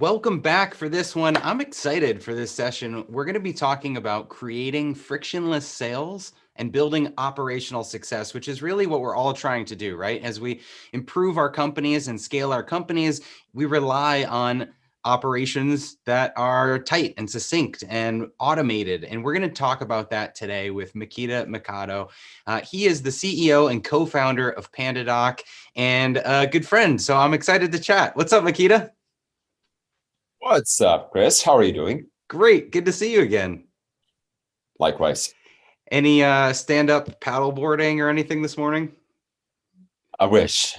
Welcome back for this one. I'm excited for this session. We're going to be talking about creating frictionless sales and building operational success, which is really what we're all trying to do, right? As we improve our companies and scale our companies, we rely on operations that are tight and succinct and automated. And we're going to talk about that today with Makita Mikado. He is the CEO and co-founder of PandaDoc and a good friend. So I'm excited to chat. What's up, Makita? What's up, Chris? How are you doing? Great. Good to see you again. Likewise. Any stand-up paddleboarding or anything this morning? I wish.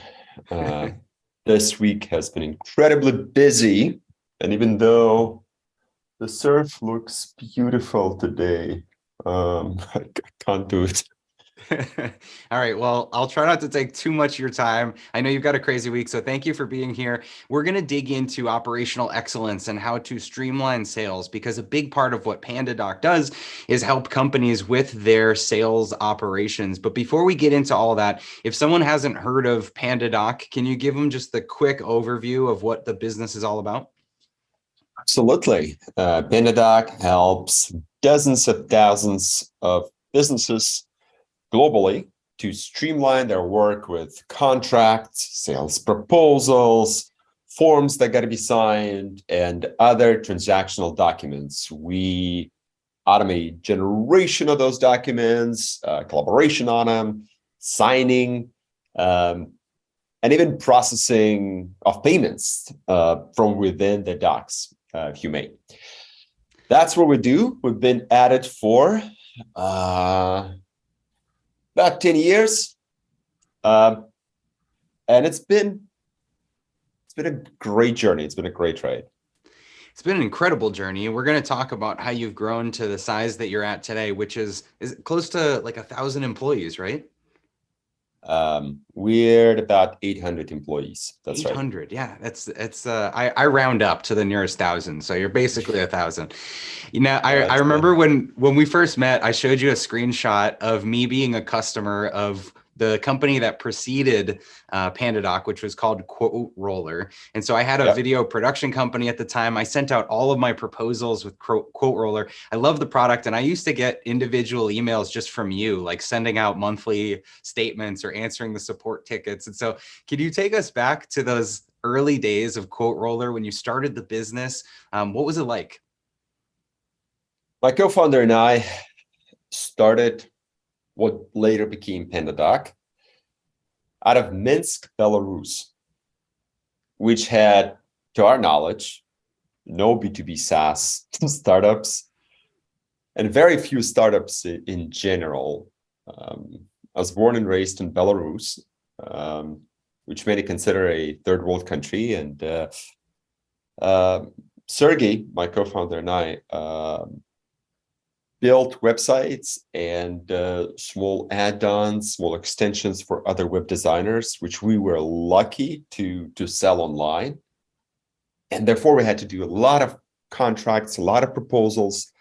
This week has been incredibly busy. And even though the surf looks beautiful today, I can't do it. All right. Well, I'll try not to take too much of your time. I know you've got a crazy week, so thank you for being here. We're going to dig into operational excellence and how to streamline sales, because a big part of what PandaDoc does is help companies with their sales operations. But before we get into all that, if someone hasn't heard of PandaDoc, can you give them just the quick overview of what the business is all about? Absolutely. PandaDoc helps dozens of thousands of businesses globally to streamline their work with contracts, sales proposals, forms that got to be signed, and other transactional documents. We automate generation of those documents, collaboration on them, signing, and even processing of payments from within the docs, if you may. That's what we do. We've been at it for about 10 years. And it's been a great journey. It's been a great ride. It's been an incredible journey. We're going to talk about how you've grown to the size that you're at today, which is close to like 1,000 employees, right? We're at about 800 employees. That's 800. right. Yeah, I round up to the nearest thousand. So you're basically 1,000. You know, I remember when we first met, I showed you a screenshot of me being a customer of the company that preceded PandaDoc, which was called Quote Roller. And so I had a video production company at the time. I sent out all of my proposals with Quote Roller. I love the product. And I used to get individual emails just from you, like sending out monthly statements or answering the support tickets. And so can you take us back to those early days of Quote Roller when you started the business? What was it like? My co-founder and I started what later became PandaDoc out of Minsk, Belarus, which had, to our knowledge, no B2B SaaS startups and very few startups in general. I was born and raised in Belarus, which many consider a third world country. And Sergey, my co-founder, and I built websites and small add-ons, small extensions for other web designers, which we were lucky to sell online. And therefore, we had to do a lot of contracts, a lot of proposals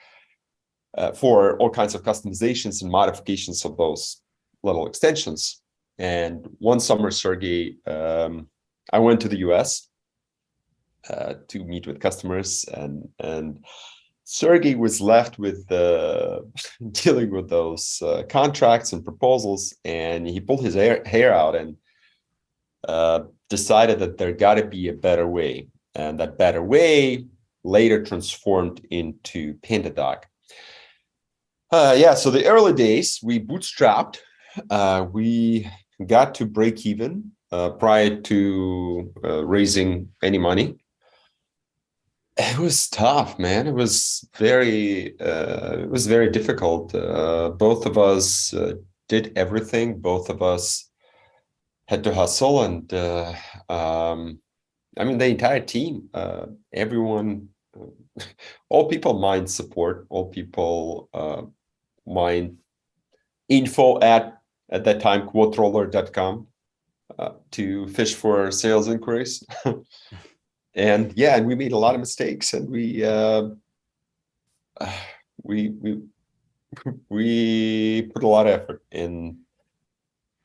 for all kinds of customizations and modifications of those little extensions. And one summer, Sergey, I went to the US to meet with customers, and Sergey was left with dealing with those contracts and proposals, and he pulled his hair out and decided that there got to be a better way. And that better way later transformed into PandaDoc. So the early days, we bootstrapped. We got to break even prior to raising any money. It was tough, man. It was very difficult. Both of us did everything. Both of us had to hustle, and I mean, the entire team, everyone, all people mind support. All people mind info at that time, quoteroller.com to fish for sales inquiries. And yeah, and we made a lot of mistakes, and we put a lot of effort in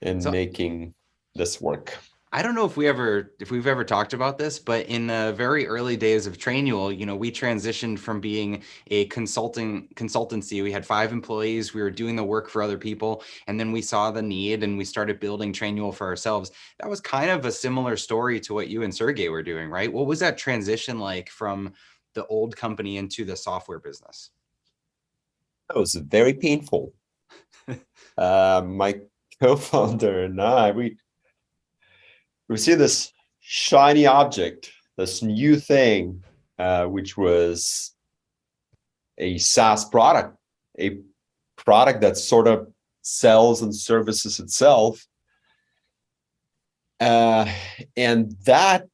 making this work. I don't know if we've ever talked about this, but in the very early days of Trainual, we transitioned from being a consultancy. We had 5 employees. We were doing the work for other people, and then we saw the need and we started building Trainual for ourselves. That was kind of a similar story to what you and Sergey were doing, right? What was that transition like from the old company into the software business? That was very painful. My co-founder and I, we see this shiny object, this new thing, which was a SaaS product, a product that sort of sells and services itself. And that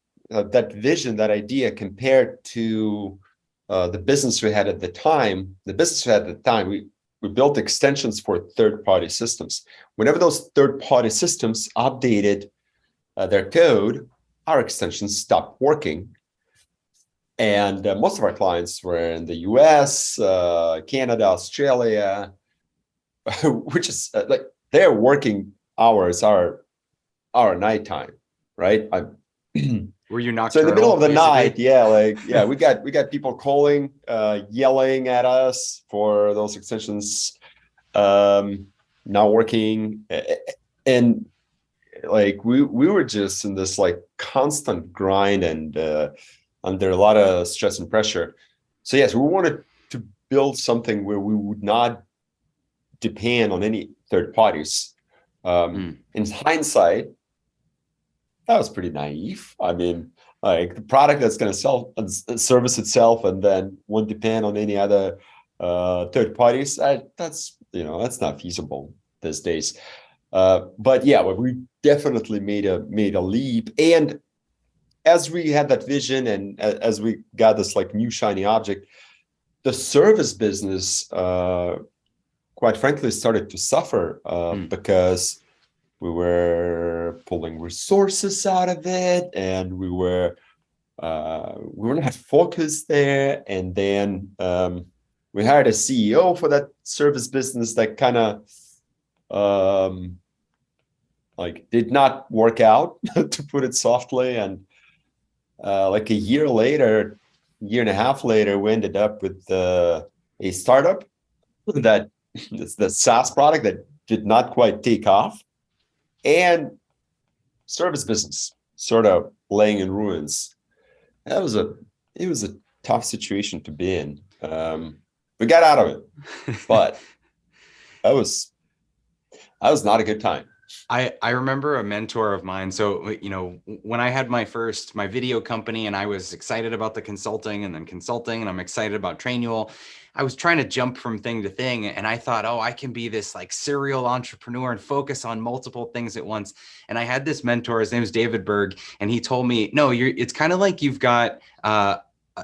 vision, that idea, compared to the business we had at the time, we built extensions for third-party systems. Whenever those third-party systems updated their code, our extensions stopped working. And most of our clients were in the US, Canada, Australia, which is like their working hours are nighttime, right? Were you nocturnal? So in the middle of the basically? night, we got people calling, yelling at us for those extensions not working, and like we were just in this like constant grind and under a lot of stress and pressure. So yes, we wanted to build something where we would not depend on any third parties. In hindsight, that was pretty naive. I mean, like the product that's going to service itself and then won't depend on any other third parties. That's not feasible these days. But yeah, we definitely made a leap. And as we had that vision and as we got this like new shiny object, the service business, quite frankly, started to suffer because we were pulling resources out of it, and we were not focused there. And then we hired a CEO for that service business that kind of like did not work out, to put it softly. And like a year and a half later, we ended up with a startup that it's the SaaS product that did not quite take off, and service business sort of laying in ruins. It was a tough situation to be in. We got out of it, but that was not a good time. I remember a mentor of mine. So, when I had my video company and I was excited about the consulting and I'm excited about Trainual, I was trying to jump from thing to thing. And I thought, oh, I can be this like serial entrepreneur and focus on multiple things at once. And I had this mentor, his name is David Berg. And he told me, no, it's kind of like you've got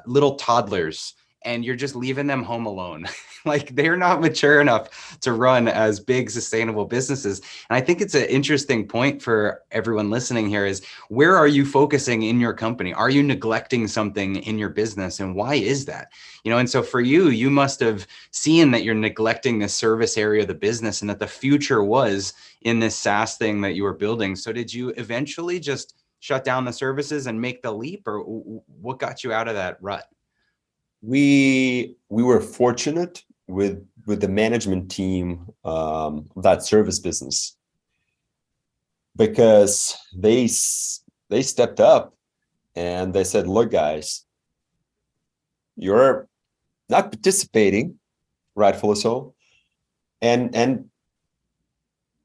little toddlers and you're just leaving them home alone. Like they're not mature enough to run as big sustainable businesses. And I think it's an interesting point for everyone listening here is, where are you focusing in your company? Are you neglecting something in your business? And why is that? And so for you must have seen that you're neglecting the service area of the business and that the future was in this SaaS thing that you were building. So did you eventually just shut down the services and make the leap, or what got you out of that rut? We were fortunate with the management team of that service business, because they stepped up and they said, look, guys, you're not participating, rightfully so. And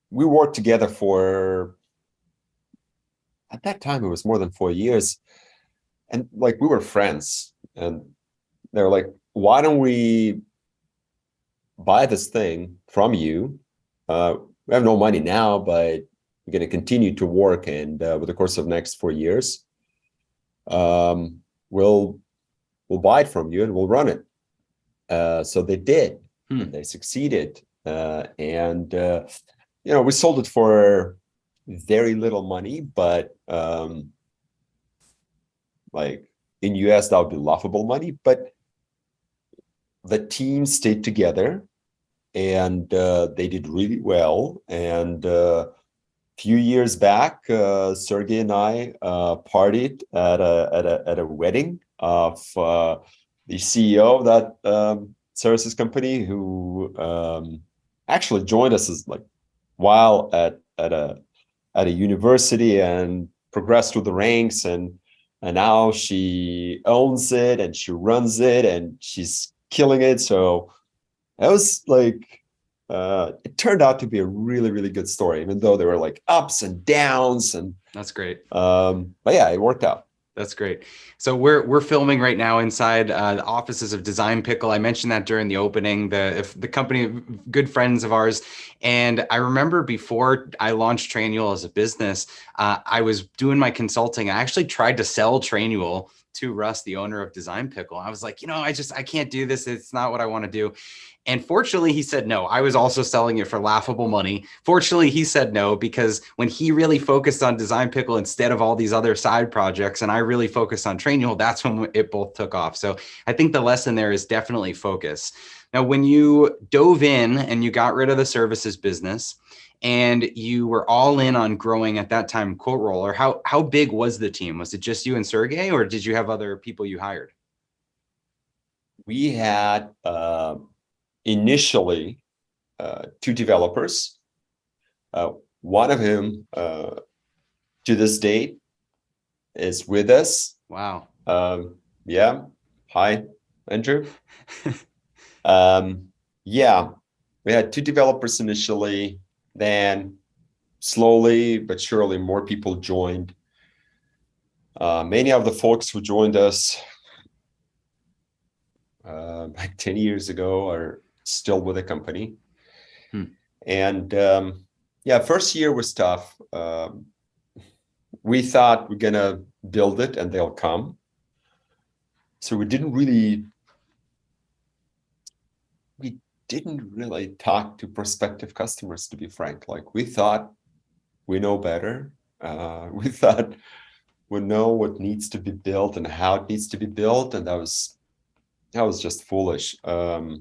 we worked together for, at that time, it was more than 4 years. And like, we were friends, and they were like, why don't we buy this thing from you? We have no money now, but we're going to continue to work. And over the course of the next 4 years, we'll buy it from you and we'll run it. So they did. And they succeeded. And we sold it for very little money, but like in US, that would be laughable money. But the team stayed together, and they did really well. And few years back, Sergey and I partied at a wedding of the CEO of that services company, who actually joined us as like while at a university and progressed through the ranks, and now she owns it and she runs it and she's killing it. So that was like it turned out to be a really, really good story, even though there were like ups and downs. And That's great. but yeah, it worked out. That's great. So we're filming right now inside the offices of Design Pickle. I mentioned that during the opening. The company, good friends of ours, and I remember before I launched Trainual as a business, I was doing my consulting. I actually tried to sell Trainual to Russ, the owner of Design Pickle. I was like, I can't do this. It's not what I want to do. And fortunately, he said no. I was also selling it for laughable money. Fortunately, he said no, because when he really focused on Design Pickle instead of all these other side projects, and I really focused on Trainual, that's when it both took off. So I think the lesson there is definitely focus. Now, when you dove in and you got rid of the services business and you were all in on growing at that time Quote Roller, how big was the team? Was it just you and Sergey, or did you have other people you hired? We had initially two developers, one of whom to this date is with us. Wow. Yeah. Hi, Andrew. Yeah, we had two developers initially, then slowly but surely more people joined. Many of the folks who joined us like 10 years ago are still with the company. And yeah, first year was tough. We thought we're gonna build it and they'll come. So we didn't really talk to prospective customers, to be frank. Like, we thought we know better. We thought we know what needs to be built and how it needs to be built, and that was just foolish. A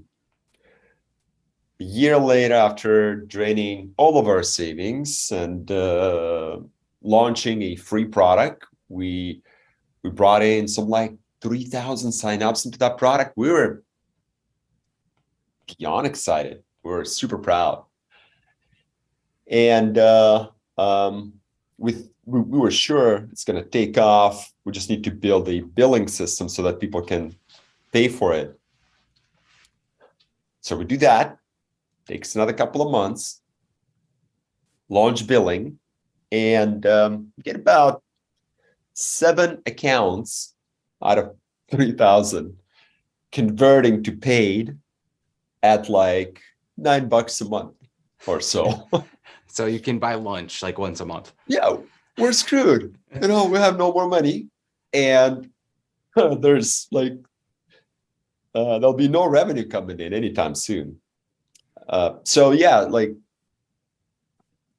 year later, after draining all of our savings and launching a free product, we brought in some like 3,000 signups into that product. We were beyond excited. We were super proud. And we were sure it's going to take off. We just need to build a billing system so that people can pay for it. So we do that. Takes another couple of months. Launch billing, and get about 7 accounts out of 3,000 converting to paid at like $9 a month or so. So you can buy lunch like once a month. Yeah, we're screwed. We have no more money, and there's like there'll be no revenue coming in anytime soon. So yeah, like,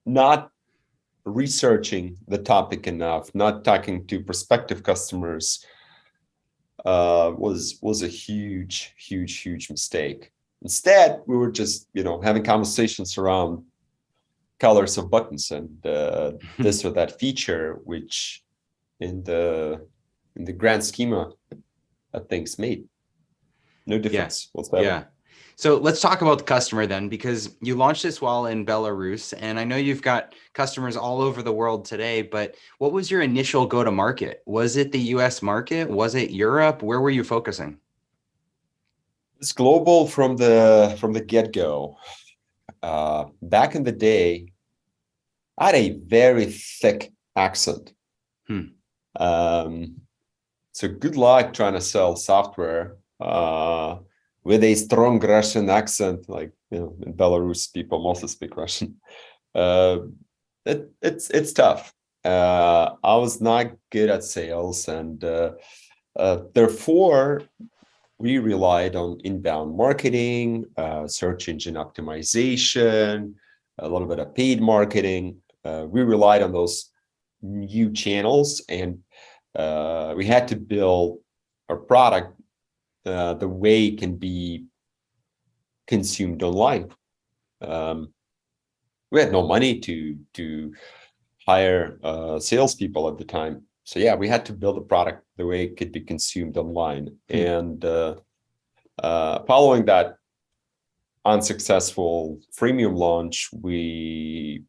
not researching the topic enough, not talking to prospective customers was a huge mistake. Instead, we were just having conversations around colors of buttons and this or that feature, which in the grand schema of things made no difference whatsoever. Yeah. So let's talk about the customer then, because you launched this while in Belarus, and I know you've got customers all over the world today, but what was your initial go-to-market? Was it the US market? Was it Europe? Where were you focusing? It's global from the get-go. Back in the day, I had a very thick accent. So good luck trying to sell software with a strong Russian accent. Like, in Belarus, people mostly speak Russian. It's tough. I was not good at sales, and therefore we relied on inbound marketing, search engine optimization, a little bit of paid marketing. We relied on those new channels, and we had to build our product the way it can be consumed online. We had no money to hire salespeople at the time. So yeah, we had to build a product the way it could be consumed online. And following that unsuccessful freemium launch, we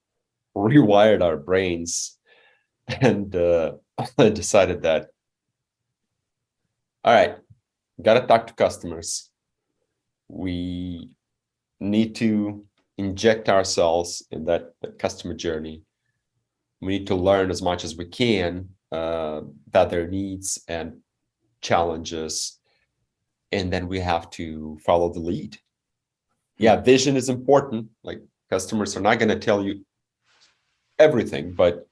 rewired our brains and decided that, all right, got to talk to customers. We need to inject ourselves in that customer journey. We need to learn as much as we can about their needs and challenges, and then we have to follow the lead. Yeah, vision is important. Like, customers are not going to tell you everything, but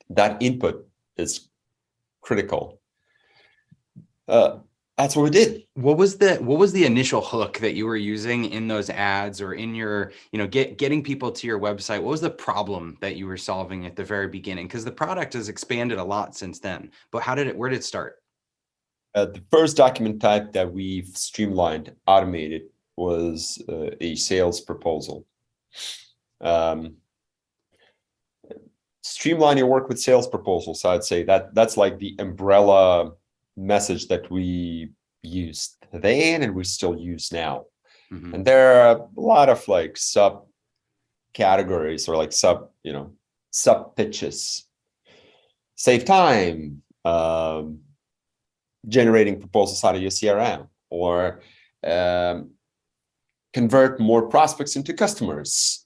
that input is critical. That's what we did. What was the initial hook that you were using in those ads or in your, getting people to your website? What was the problem that you were solving at the very beginning? Because the product has expanded a lot since then, but where did it start? The first document type that we've streamlined, automated, was a sales proposal. Streamline your work with sales proposals, I'd say that's like the umbrella message that we used then and we still use now. And there are a lot of like sub categories or like sub pitches. Save time, generating proposals out of your CRM, or convert more prospects into customers,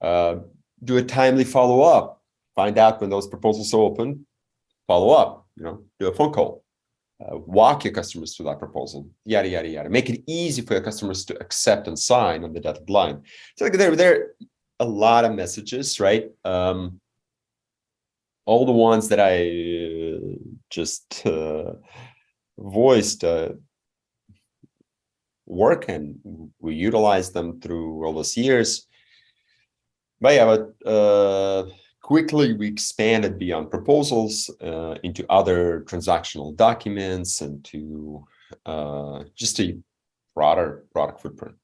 do a timely follow-up, find out when those proposals are open, follow up, do a phone call, walk your customers through that proposal, yada, yada, yada. Make it easy for your customers to accept and sign on the dotted line. So like there are a lot of messages, right? All the ones that I just voiced work, and we utilize them through all those years. But yeah, quickly we expanded beyond proposals into other transactional documents and to just a broader product footprint.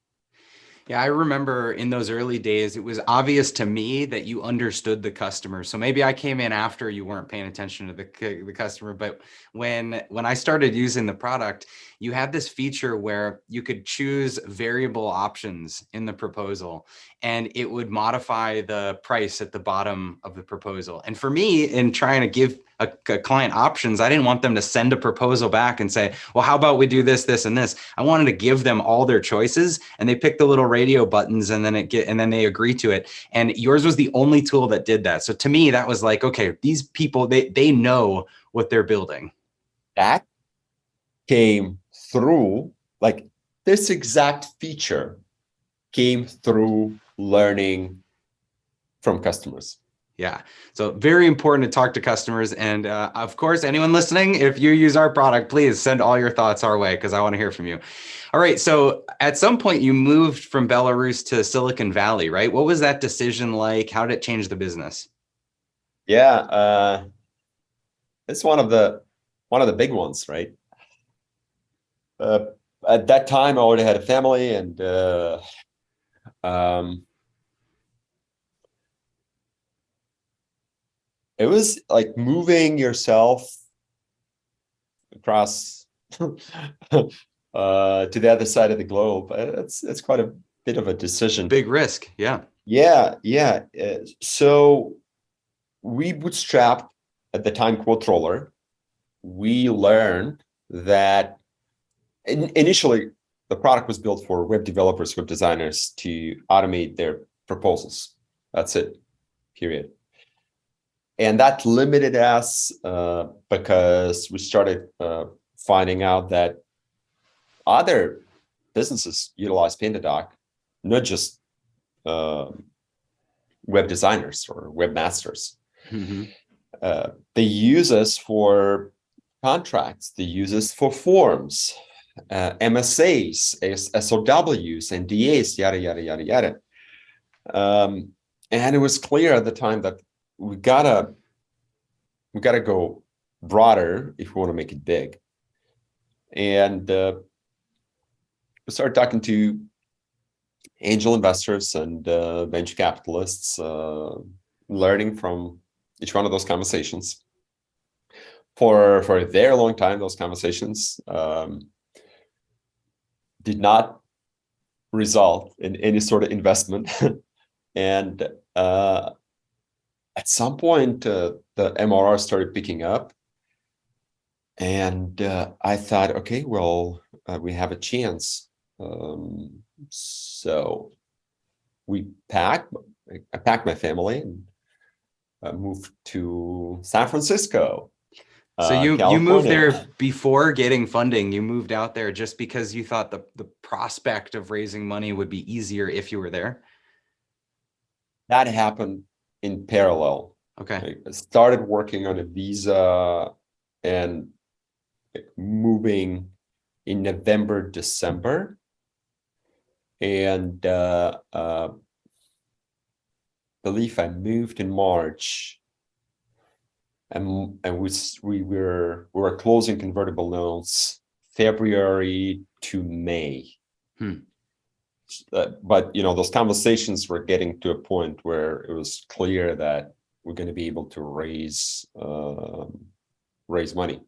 Yeah, I remember in those early days, it was obvious to me that you understood the customer. So maybe I came in after you weren't paying attention to the customer. But when I started using the product, you had this feature where you could choose variable options in the proposal, and it would modify the price at the bottom of the proposal. And for me, in trying to give a client options, I didn't want them to send a proposal back and say, well, how about we do this, this, and this? I wanted to give them all their choices, and they pick the little radio buttons, and then they agree to it. And yours was the only tool that did that. So to me, that was like, okay, these people, they know what they're building. That came through, like, this exact feature came through learning from customers. Yeah. So very important to talk to customers. And of course, anyone listening, if you use our product, please send all your thoughts our way, because I want to hear from you. All right. So at some point you moved from Belarus to Silicon Valley, right? What was that decision like? How did it change the business? Yeah. It's one of the big ones, right? At that time, I already had a family, and it was like moving yourself across to the other side of the globe. It's quite a bit of a decision. Big risk. Yeah. Yeah. So we bootstrapped at the time Quoteroller. We learned that initially the product was built for web developers, web designers to automate their proposals. That's it, period. And that limited us because we started finding out that other businesses utilize PandaDoc, not just web designers or webmasters. They use us for contracts. They use us for forms, MSAs, SOWs, NDAs, yada, yada, yada, yada. And it was clear at the time that we gotta go broader if we want to make it big. And we started talking to angel investors and venture capitalists, learning from each one of those conversations. For a very long time, those conversations did not result in any sort of investment. And at some point, the MRR started picking up. And I thought, okay, well, we have a chance. So I packed my family and moved to San Francisco, So you moved California. there before getting funding. You moved out there just because you thought the prospect of raising money would be easier if you were there. That happened in parallel. Okay. I started working on a visa and moving in November, December. And believe I moved in March. And we were closing convertible notes February to May. But those conversations were getting to a point where it was clear that we're going to be able to raise money,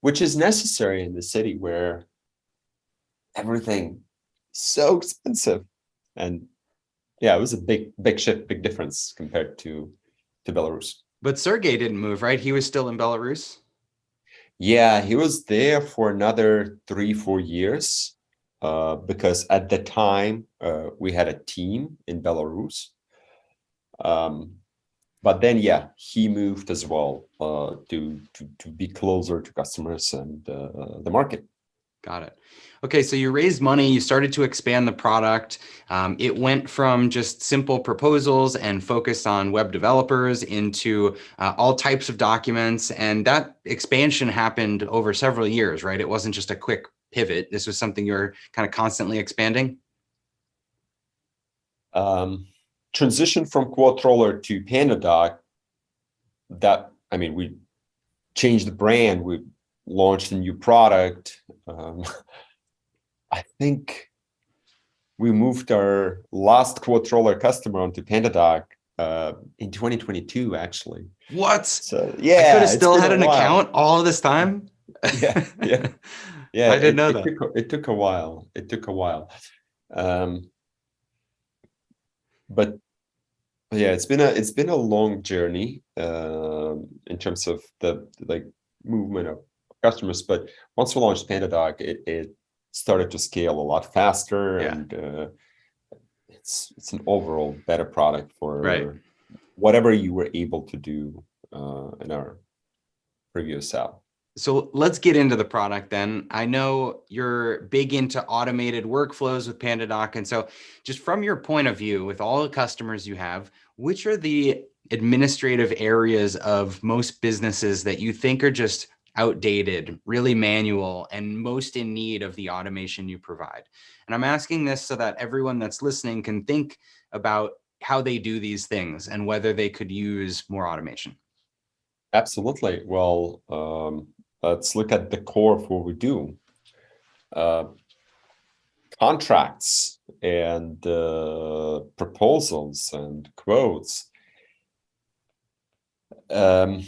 which is necessary in the city where everything is so expensive. And yeah, it was a big shift, big difference compared to Belarus. But Sergey didn't move, right? He was still in Belarus. Yeah, he was there for another 3-4 years because at the time we had a team in Belarus. But then, yeah, he moved as well to be closer to customers and the market. Got it. Okay, so you raised money, you started to expand the product. It went from just simple proposals and focused on web developers into all types of documents. And that expansion happened over several years, right? It wasn't just a quick pivot. This was something you're kind of constantly expanding. Transition from Quotroller to PandaDoc, we changed the brand, we launched a new product. I think we moved our last Quotroller customer onto PandaDoc in 2022, actually. What? So yeah, I could have still had an account all of this time. Yeah. I didn't know that. It took a while. But yeah, it's been a long journey in terms of the movement of customers. But once we launched PandaDoc, it started to scale a lot faster, and it's an overall better product for whatever you were able to do in our previous app. So let's get into the product then. I know you're big into automated workflows with PandaDoc. And so just from your point of view, with all the customers you have, which are the administrative areas of most businesses that you think are just outdated, really manual, and most in need of the automation you provide? And I'm asking this so that everyone that's listening can think about how they do these things and whether they could use more automation. Absolutely. Well, let's look at the core of what we do. Contracts and proposals and quotes. If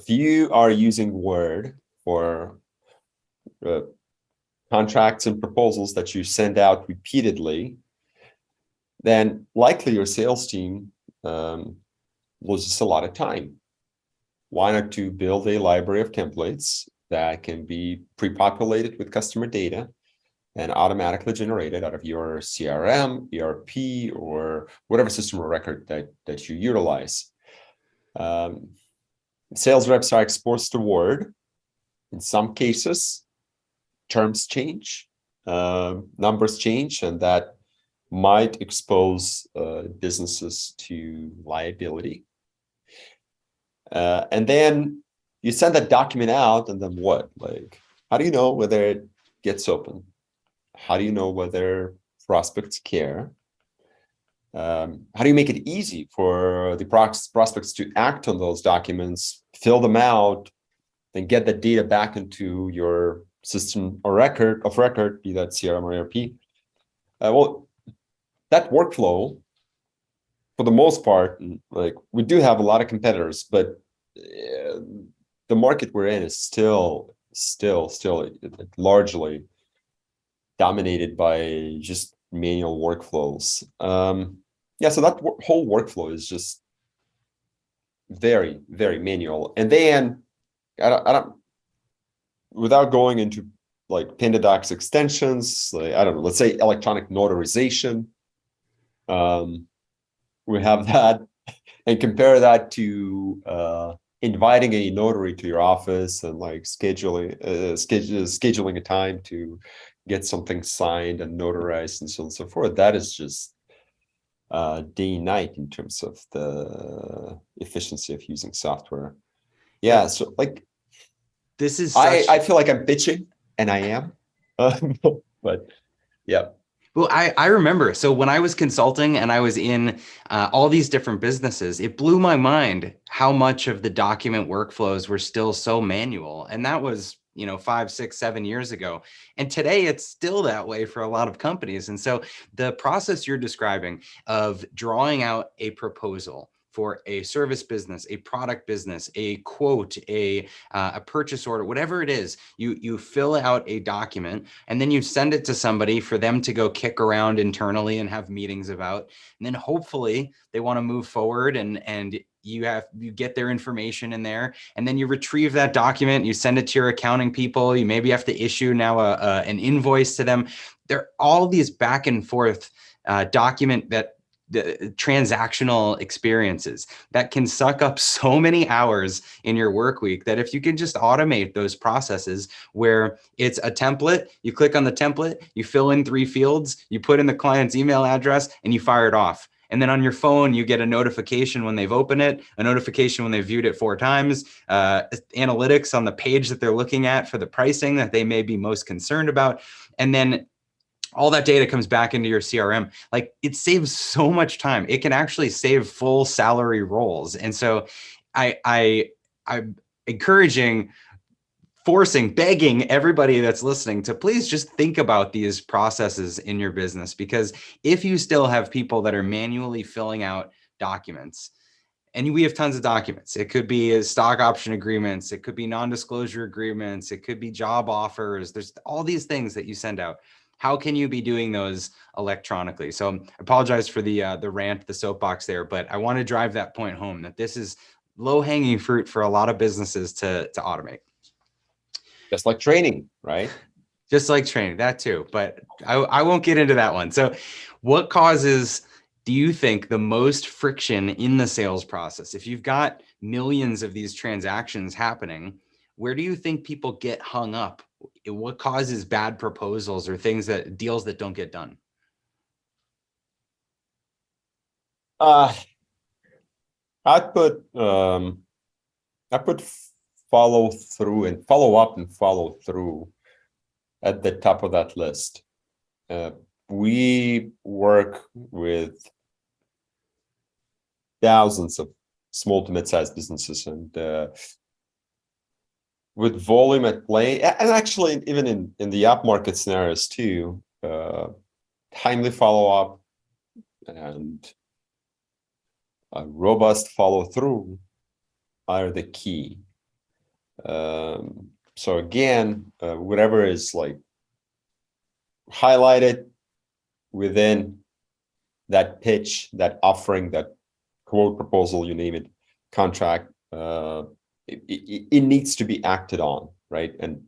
you are using Word for contracts and proposals that you send out repeatedly, then likely your sales team loses a lot of time. Why not to build a library of templates that can be pre-populated with customer data and automatically generated out of your CRM, ERP, or whatever system of record that you utilize. Sales reps are exposed to Word. In some cases, terms change, numbers change, and that might expose businesses to liability. And then you send that document out, and then what? How do you know whether it gets open? How do you know whether prospects care? How do you make it easy for the prospects to act on those documents, fill them out, then get the data back into your system of record, be that CRM or ERP? Well, that workflow for the most part, like we do have a lot of competitors, but the market we're in is still largely dominated by just manual workflows. Yeah, so that whole workflow is just very, very manual. And then I don't without going into like PandaDoc's extensions, like I don't know, let's say electronic notarization. We have that, and compare that to inviting a notary to your office and like scheduling a time to get something signed and notarized and so on and so forth. That is just day and night in terms of the efficiency of using software. Yeah, so like This is I feel like I'm bitching, and I am, but yeah. Well, I remember. So when I was consulting and I was in all these different businesses, it blew my mind how much of the document workflows were still so manual. And that was, 5, 6, 7 years ago. And today it's still that way for a lot of companies. And so the process you're describing of drawing out a proposal for a service business, a product business, a quote, a purchase order, whatever it is, you fill out a document and then you send it to somebody for them to go kick around internally and have meetings about. And then hopefully they want to move forward and you get their information in there, and then you retrieve that document, you send it to your accounting people, you maybe have to issue now an invoice to them. There are all these back and forth document that the transactional experiences that can suck up so many hours in your work week, that if you can just automate those processes where it's a template, you click on the template, you fill in 3 fields, you put in the client's email address, and you fire it off. And then on your phone, you get a notification when they've opened it, a notification when they've viewed it 4 times, analytics on the page that they're looking at for the pricing that they may be most concerned about. And then all that data comes back into your CRM. Like, it saves so much time. It can actually save full salary roles. And so I'm encouraging, forcing, begging everybody that's listening to please just think about these processes in your business, because if you still have people that are manually filling out documents, and we have tons of documents. It could be stock option agreements. It could be non-disclosure agreements. It could be job offers. There's all these things that you send out. How can you be doing those electronically? So I apologize for the rant, the soapbox there, but I want to drive that point home, that this is low-hanging fruit for a lot of businesses to automate. Just like training, right? Just like training, that too. But I won't get into that one. So what causes, do you think, the most friction in the sales process? If you've got millions of these transactions happening, where do you think people get hung up? What causes bad proposals or deals that don't get done? I put follow through and follow up and follow through at the top of that list. We work with thousands of small to mid-sized businesses, and with volume at play, and actually even in the up market scenarios too, timely follow-up and a robust follow-through are the key. So again, whatever is like highlighted within that pitch, that offering, that quote, proposal, you name it, contract, it needs to be acted on, right? And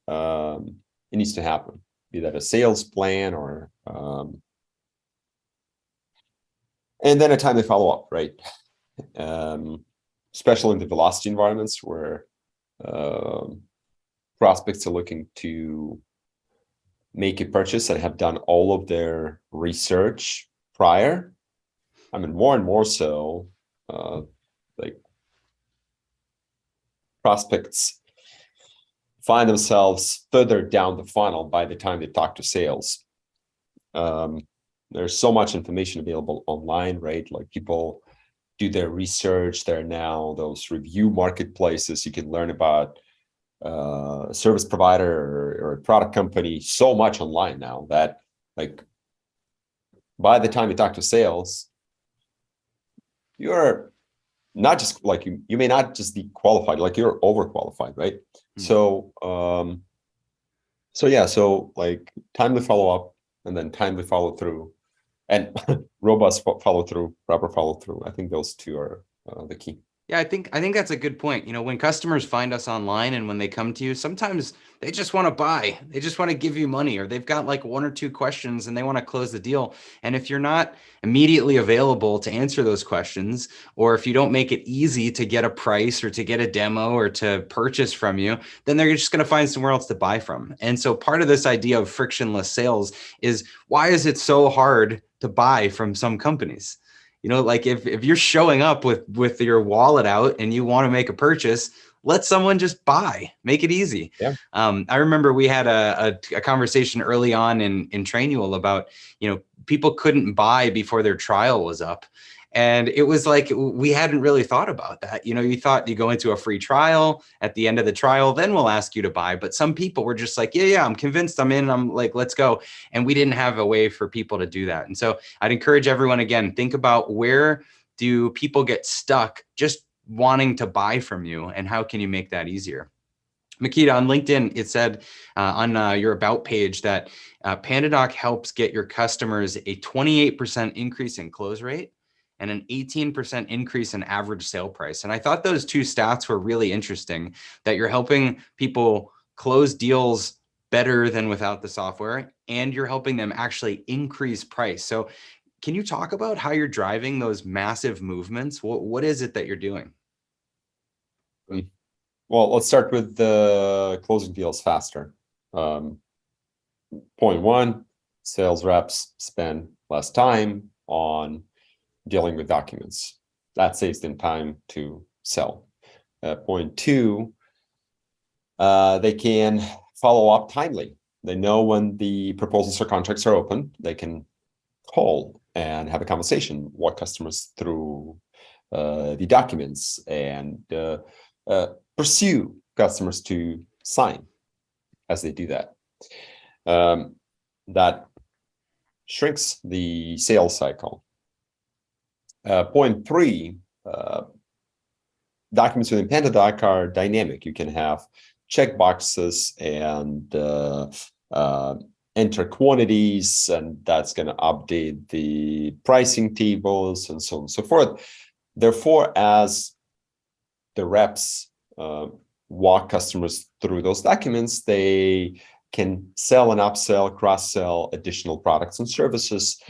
it needs to happen, be that a sales plan or and then a timely follow-up, right? Especially in the velocity environments where prospects are looking to make a purchase and have done all of their research prior. I mean, more and more so, like prospects find themselves further down the funnel by the time they talk to sales. There's so much information available online, right? Like, people do their research. There are now those review marketplaces. You can learn about a service provider or a product company so much online now that, like, by the time you talk to sales, you're not just like you may not just be qualified, like you're overqualified, right? So yeah, so like timely follow up and then timely follow through and robust follow through, proper follow through. I think those two are the key. Yeah, I think that's a good point. When customers find us online and when they come to you, sometimes they just want to buy. They just want to give you money, or they've got like one or two questions and they want to close the deal. And if you're not immediately available to answer those questions, or if you don't make it easy to get a price or to get a demo or to purchase from you, then they're just going to find somewhere else to buy from. And so part of this idea of frictionless sales is, why is it so hard to buy from some companies? Like if you're showing up with your wallet out and you want to make a purchase, let someone just buy, make it easy. Yeah. I remember we had a conversation early on in Trainual about, people couldn't buy before their trial was up. And it was like, we hadn't really thought about that. You thought you go into a free trial, at the end of the trial, then we'll ask you to buy. But some people were just like, yeah, I'm convinced, I'm in, I'm like, let's go. And we didn't have a way for people to do that. And so I'd encourage everyone, again, think about, where do people get stuck just wanting to buy from you, and how can you make that easier? Makita, on LinkedIn, it said on your about page that PandaDoc helps get your customers a 28% increase in close rate and an 18% increase in average sale price. And I thought those two stats were really interesting, that you're helping people close deals better than without the software, and you're helping them actually increase price. So can you talk about how you're driving those massive movements? What is it that you're doing? Well, let's start with the closing deals faster. Point one, sales reps spend less time on dealing with documents. That saves them time to sell. Point two, they can follow up timely. They know when the proposals or contracts are open. They can call and have a conversation, walk customers through the documents, and pursue customers to sign as they do that. That shrinks the sales cycle. Point three, documents within PandaDoc are dynamic. You can have checkboxes and enter quantities, and that's going to update the pricing tables and so on and so forth. Therefore, as the reps walk customers through those documents, they can sell and upsell, cross-sell additional products and services,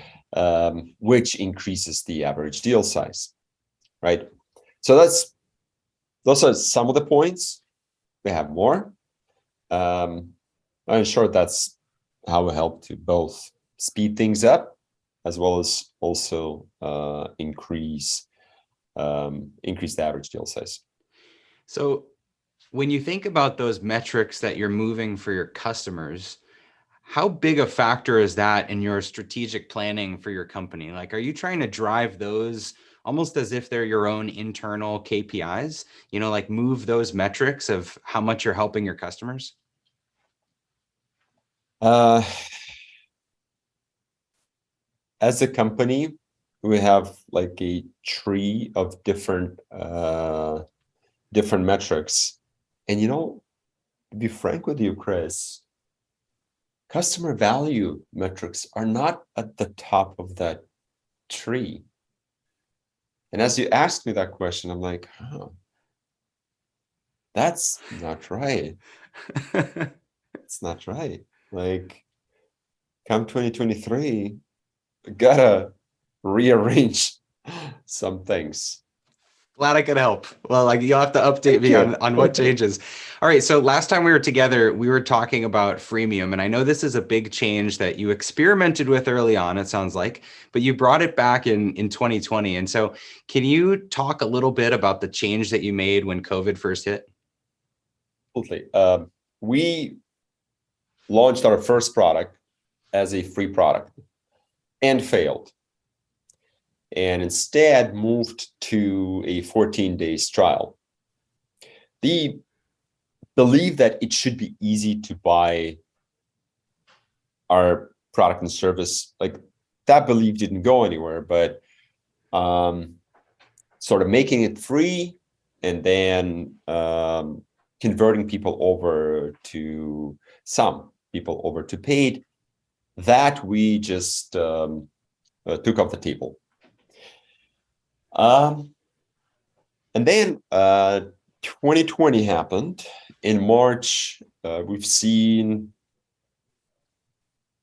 which increases the average deal size, right? So those are some of the points. We have more. I'm sure that's how we help to both speed things up as well as also increase the average deal size. So when you think about those metrics that you're moving for your customers, how big a factor is that in your strategic planning for your company? Like, are you trying to drive those almost as if they're your own internal KPIs, like move those metrics of how much you're helping your customers? As a company, we have like a tree of different metrics. And to be frank with you, Chris, customer value metrics are not at the top of that tree. And as you asked me that question, I'm like, that's not right. It's not right. Like, come 2023, we gotta rearrange some things. Glad I could help. Well, like, you'll have to update me on what changes. All right. So last time we were together, we were talking about freemium. And I know this is a big change that you experimented with early on, it sounds like, but you brought it back in 2020. And so can you talk a little bit about the change that you made when COVID first hit? Absolutely. We launched our first product as a free product and failed, and instead moved to a 14 days trial. The belief that it should be easy to buy our product and service, like that belief didn't go anywhere, but sort of making it free and then converting people over to paid, that we just took off the table. And then 2020 happened. In March, we've seen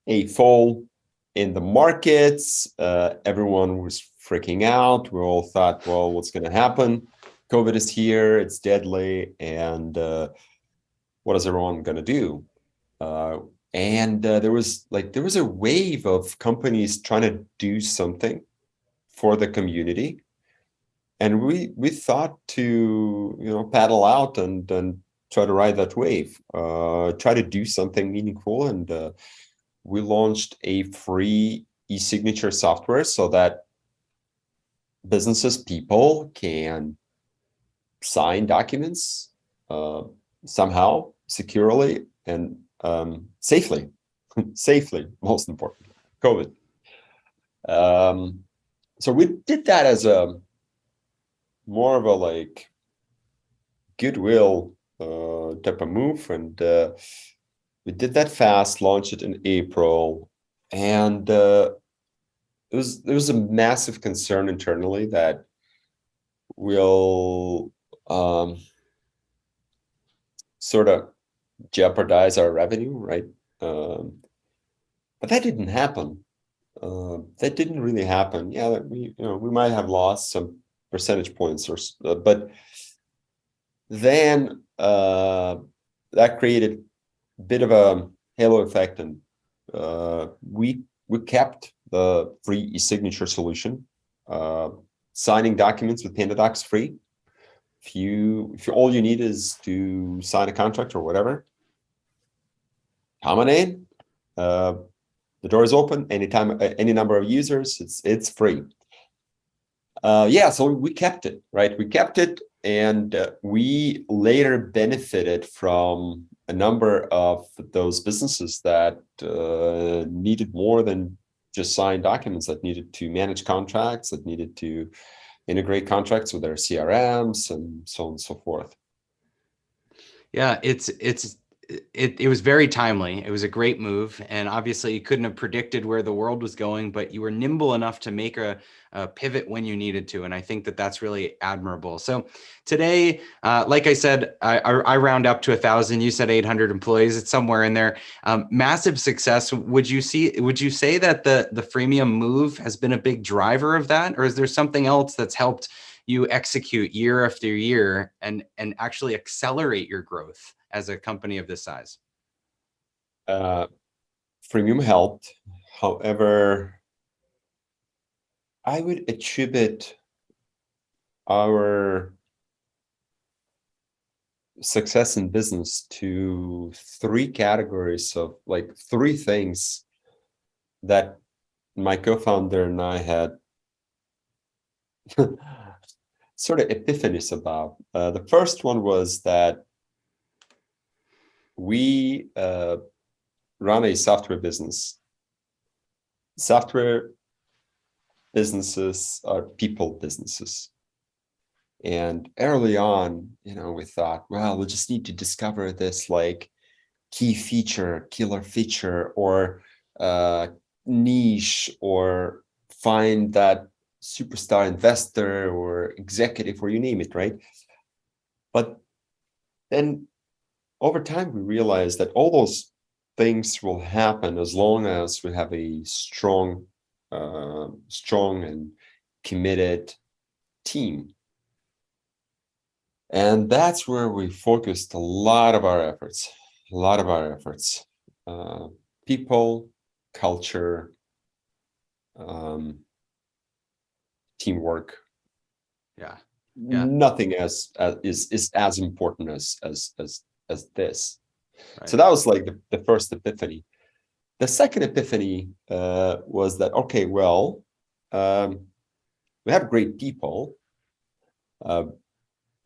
a fall in the markets. Everyone was freaking out. We all thought, well, what's going to happen? COVID is here, it's deadly, and what is everyone going to do? And there was a wave of companies trying to do something for the community, and we thought to paddle out and try to ride that wave, try to do something meaningful, and we launched a free e-signature software so that businesses, people can sign documents somehow, securely, and safely. Safely, most important. COVID. So we did that as a more of a goodwill type of move, and we did that fast, launched it in April, and there was a massive concern internally that we'll sort of jeopardize our revenue, right? But that didn't happen. That didn't really happen. Yeah, we might have lost some percentage points, but then that created a bit of a halo effect, and we kept the free e-signature solution. Signing documents with PandaDoc is free. If all you need is to sign a contract or whatever, come on in. The door is open anytime, any number of users. It's free. Yeah, so we kept it, right? We kept it, and we later benefited from a number of those businesses that needed more than just sign documents, that needed to manage contracts, that needed to integrate contracts with their CRMs, and so on and so forth. Yeah, it was very timely. It was a great move, and obviously you couldn't have predicted where the world was going, but you were nimble enough to make a pivot when you needed to, and I think that that's really admirable. So today, like I said, I round up to 1,000. You said 800 employees. It's somewhere in there. Massive success. Would you say that the freemium move has been a big driver of that, or is there something else that's helped you execute year after year and actually accelerate your growth as a company of this size? Freemium helped. However, I would attribute our success in business to three categories of three things that my co-founder and I had sort of epiphanies about. The first one was that we run a software business. Software businesses are people businesses. And early on, we thought, well, we just need to discover this key feature, killer feature, or niche, or find that superstar investor or executive, or you name it, right? But then over time, we realized that all those things will happen as long as we have a strong and committed team. And that's where we focused a lot of our efforts. People, culture, teamwork. Yeah. Nothing is as important as this. Right. So that was the first epiphany. The second epiphany was that, okay, well, we have great people,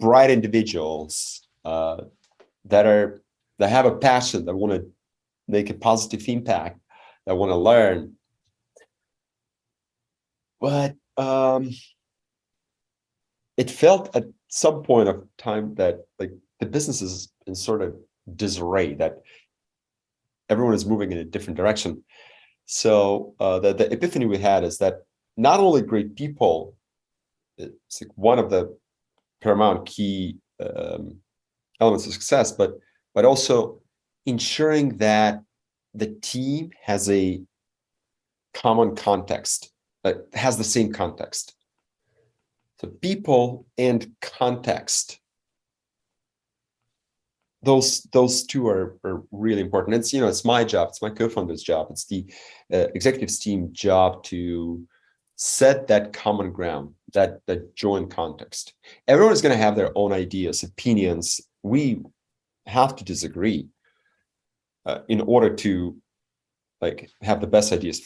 bright individuals that have a passion, that want to make a positive impact, that want to learn. But it felt at some point of time that like the business is in sort of disarray, that everyone is moving in a different direction. So the epiphany we had is that not only great people, it's like one of the paramount key elements of success, but also ensuring that the team has a common context, has the same context. So people and context, those two are really important. It's, it's my job, it's my co-founder's job, it's the executive team job to set that common ground, that joint context. Everyone is going to have their own ideas, opinions. We have to disagree in order to like have the best ideas,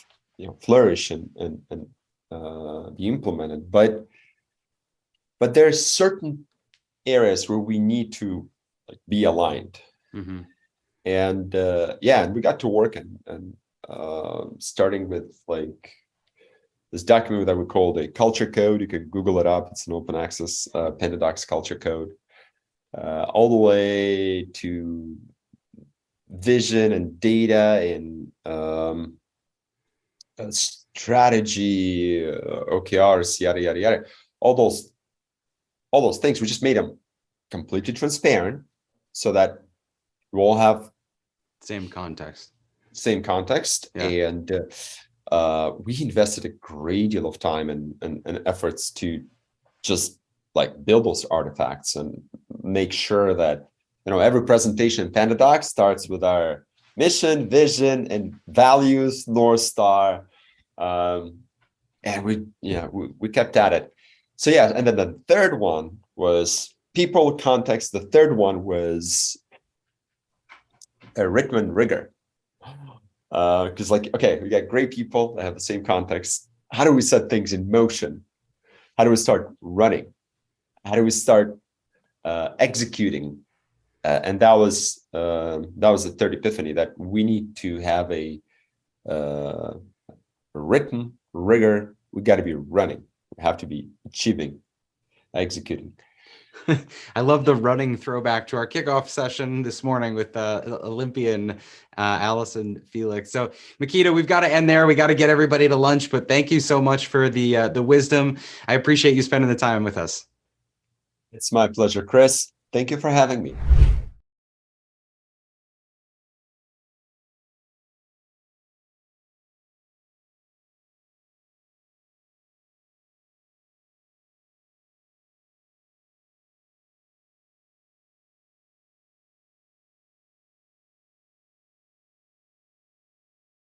flourish and be implemented. But there are certain areas where we need to like be aligned. Mm-hmm. And and we got to work and starting with like this document that we called a culture code. You can Google it up. It's an open access PandaDoc's culture code, all the way to vision and data and strategy, OKRs, yada yada yada. All those things. We just made them completely transparent so that we all have same context. Yeah. And we invested a great deal of time and efforts to just like build those artifacts and make sure that every presentation in PandaDoc starts with our mission, vision, and values, North Star, and we kept at it. So yeah, and then the third one was people, context. The third one was a rhythm and rigor. Because okay, we got great people that have the same context. How do we set things in motion? How do we start running? How do we start executing? And that was the third epiphany, that we need to have a written rigor. We got to be running. We have to be achieving, executing. I love the running throwback to our kickoff session this morning with Olympian Allison Felix. So Makita, we've got to end there. We got to get everybody to lunch, but thank you so much for the wisdom. I appreciate you spending the time with us. It's my pleasure, Chris. Thank you for having me.